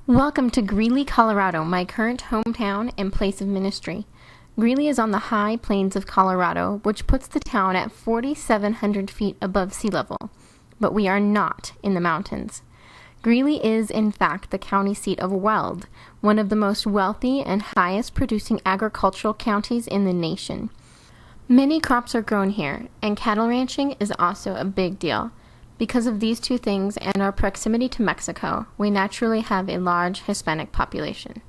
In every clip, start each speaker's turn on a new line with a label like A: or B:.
A: Welcome to Greeley, Colorado, my current hometown and place of ministry. Greeley is on the high plains of Colorado, which puts the town at 4,700 feet above sea level, but we are not in the mountains. Greeley is, in fact, the county seat of Weld, one of the most wealthy and highest producing agricultural counties in the nation. Many crops are grown here, and cattle ranching is also a big deal. Because of these two things and our proximity to Mexico, we naturally have a large Hispanic population.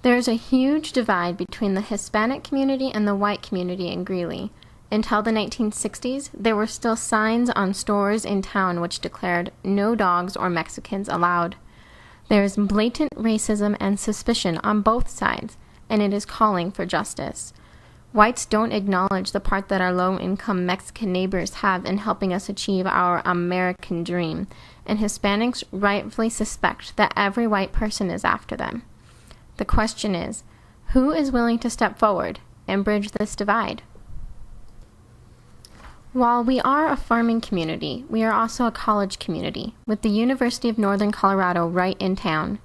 A: There is a huge divide between the Hispanic community and the white community in Greeley. Until the 1960s, there were still signs on stores in town which declared no dogs or Mexicans allowed. There is blatant racism and suspicion on both sides, and it is calling for justice. Whites don't acknowledge the part that our low-income Mexican neighbors have in helping us achieve our American dream, and Hispanics rightfully suspect that every white person is after them. The question is, who is willing to step forward and bridge this divide? While we are a farming community, we are also a college community, with the University of Northern Colorado right in town.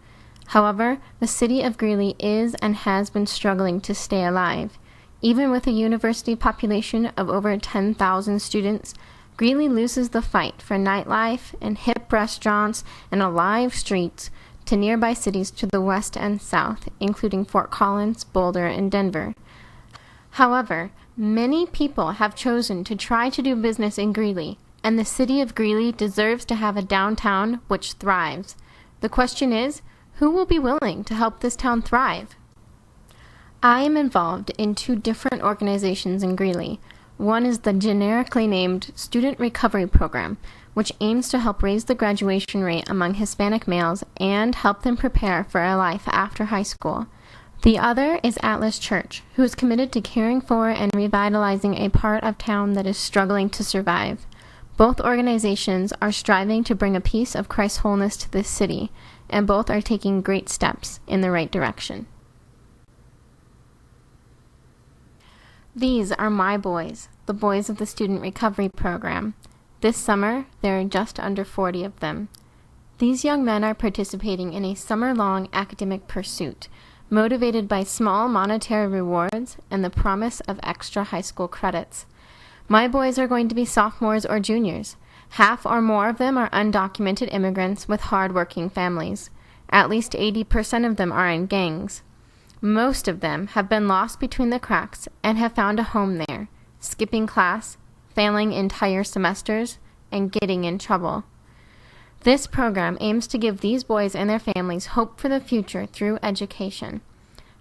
A: However, the city of Greeley is and has been struggling to stay alive. Even with a university population of over 10,000 students, Greeley loses the fight for nightlife and hip restaurants and alive streets to nearby cities to the west and south, including Fort Collins, Boulder, and Denver. However, many people have chosen to try to do business in Greeley, and the city of Greeley deserves to have a downtown which thrives. The question is, who will be willing to help this town thrive? I am involved in two different organizations in Greeley. One is the generically named Student Recovery Program, which aims to help raise the graduation rate among Hispanic males and help them prepare for a life after high school. The other is Atlas Church, who is committed to caring for and revitalizing a part of town that is struggling to survive. Both organizations are striving to bring a piece of Christ's wholeness to this city, and both are taking great steps in the right direction. These are my boys, the boys of the Student Recovery Program. This summer, there are just under 40 of them. These young men are participating in a summer-long academic pursuit, motivated by small monetary rewards and the promise of extra high school credits. My boys are going to be sophomores or juniors. Half or more of them are undocumented immigrants with hard-working families. At least 80% of them are in gangs. Most of them have been lost between the cracks and have found a home there, skipping class, failing entire semesters, and getting in trouble. This program aims to give these boys and their families hope for the future through education.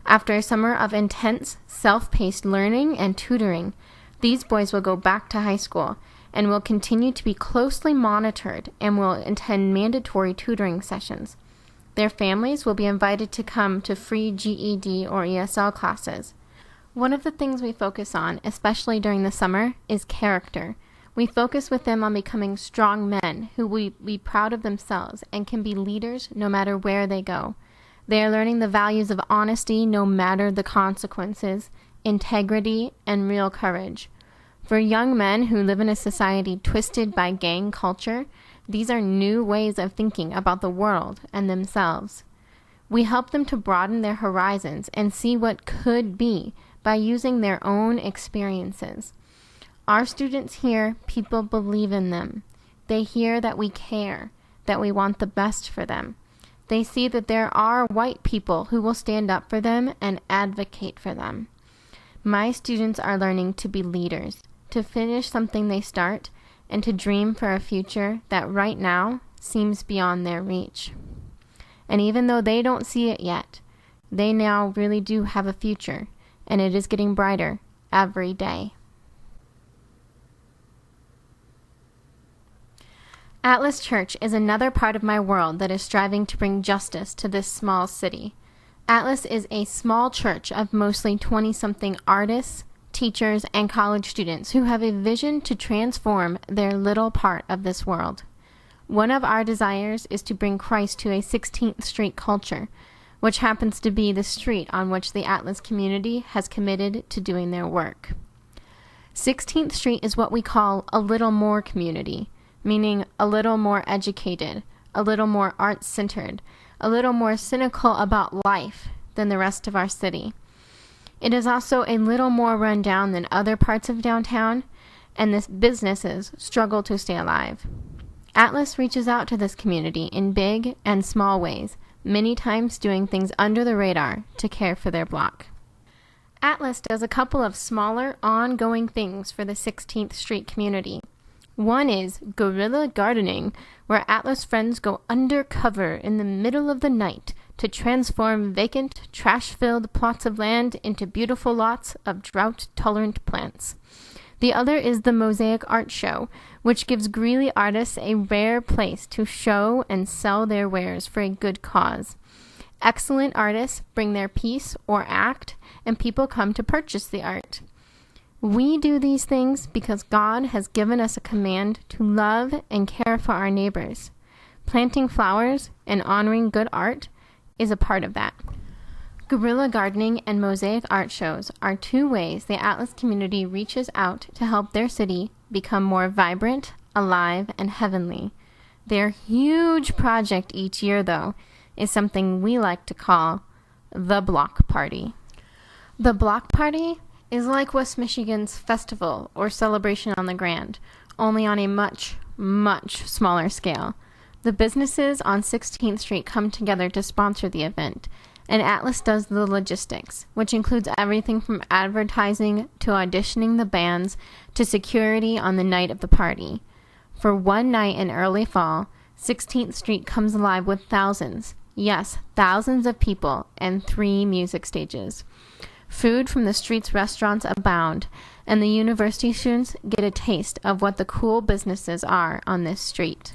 A: After a summer of intense, self-paced learning and tutoring, these boys will go back to high school and will continue to be closely monitored and will attend mandatory tutoring sessions. Their families will be invited to come to free GED or ESL classes. One of the things we focus on, especially during the summer, is character. We focus with them on becoming strong men who will be proud of themselves and can be leaders no matter where they go. They are learning the values of honesty no matter the consequences, integrity, and real courage. For young men who live in a society twisted by gang culture, these are new ways of thinking about the world and themselves. We help them to broaden their horizons and see what could be by using their own experiences. Our students hear people believe in them. They hear that we care, that we want the best for them. They see that there are white people who will stand up for them and advocate for them. My students are learning to be leaders, to finish something they start, and to dream for a future that right now seems beyond their reach. And even though they don't see it yet, they now really do have a future, and it is getting brighter every day. Atlas Church is another part of my world that is striving to bring justice to this small city. Atlas is a small church of mostly 20-something artists, teachers, and college students who have a vision to transform their little part of this world. One of our desires is to bring Christ to a 16th Street culture, which happens to be the street on which the Atlas community has committed to doing their work. 16th Street is what we call a little more community, meaning a little more educated, a little more art-centered, a little more cynical about life than the rest of our city. It is also a little more run down than other parts of downtown, and the businesses struggle to stay alive. Atlas reaches out to this community in big and small ways, many times doing things under the radar to care for their block. Atlas does a couple of smaller, ongoing things for the 16th Street community. One is guerrilla gardening, where Atlas friends go undercover in the middle of the night to transform vacant, trash-filled plots of land into beautiful lots of drought-tolerant plants. The other is the Mosaic Art Show, which gives Greeley artists a rare place to show and sell their wares for a good cause. Excellent artists bring their piece or act, and people come to purchase the art. We do these things because God has given us a command to love and care for our neighbors. Planting flowers and honoring good art is a part of that. Guerrilla gardening and mosaic art shows are two ways the Atlas community reaches out to help their city become more vibrant, alive, and heavenly. Their huge project each year, though, is something we like to call the Block Party. The Block Party is like West Michigan's festival or celebration on the Grand, only on a much, much smaller scale. The businesses on 16th Street come together to sponsor the event, and Atlas does the logistics, which includes everything from advertising to auditioning the bands to security on the night of the party. For one night in early fall, 16th Street comes alive with thousands, yes, thousands of people and 3 music stages. Food from the street's restaurants abound, and the university students get a taste of what the cool businesses are on this street.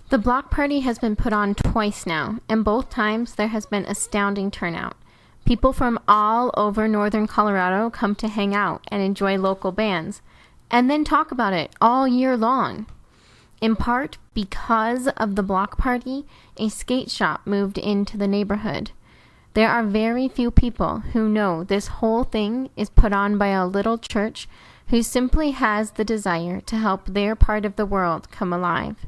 A: The block party has been put on twice now, and both times there has been astounding turnout. People from all over northern Colorado come to hang out and enjoy local bands, and then talk about it all year long. In part because of the block party, a skate shop moved into the neighborhood. There are very few people who know this whole thing is put on by a little church who simply has the desire to help their part of the world come alive.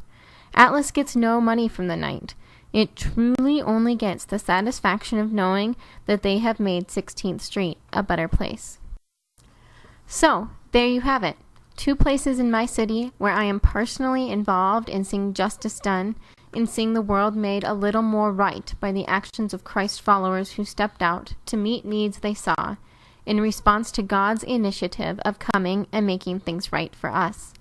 A: Atlas gets no money from the night. It truly only gets the satisfaction of knowing that they have made 16th Street a better place. So, there you have it. 2 places in my city where I am personally involved in seeing justice done, in seeing the world made a little more right by the actions of Christ followers who stepped out to meet needs they saw, in response to God's initiative of coming and making things right for us.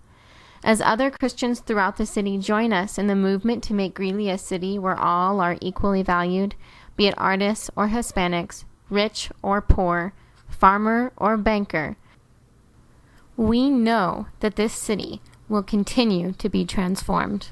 A: As other Christians throughout the city join us in the movement to make Greeley a city where all are equally valued, be it artists or Hispanics, rich or poor, farmer or banker, we know that this city will continue to be transformed.